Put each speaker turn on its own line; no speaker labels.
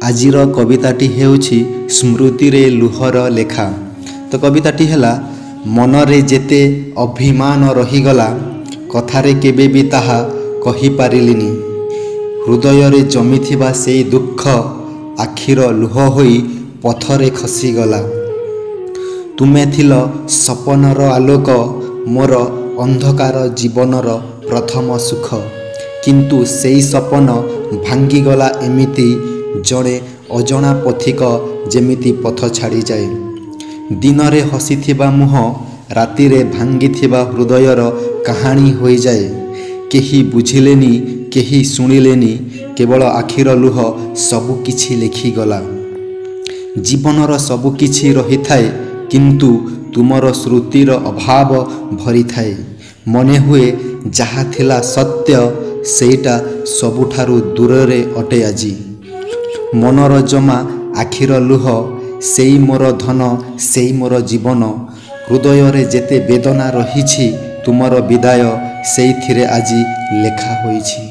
आजिर कविताटी हेउछि स्मृति रे लुहर लेखा। तो कविताटी हैला मनरे जेते अभिमान रहीगला कथारे केबे भी ताहा कहि पारिलिनी। हृदय रे जमिथिबा सेई दुख आखिर लुह होई पथरे खसीगला। तुमे थिल सपनर आलोक मोर अंधकार जीवनर प्रथम सुख। किंतु सेई सपन भांगीगला एमिति जड़े अजणा पथिक जेमिति पथ छाड़ी जाए। दिन रे हसीथिबा मुह रातिरे भांगीथिबा हृदयर कहानी होई जाए। केही बुझिलेनी केही सुनिलेनी केवल आखिर लुह सबु किछि लेखिगला। जीवनर सबु किछि रही थाए किंतु तुमर श्रुतिर अभाव भरी थाए। मने हुए जहा थिला सत्य सेटा सबुठारु दूरे अटे आजी। मनर जमा आखिर लुह सेई मोर धन सेई मोर जीवन। हृदय रे जेते वेदना रहिछि तुमर विदाय सेइथिरे आजी लेखा होइछि।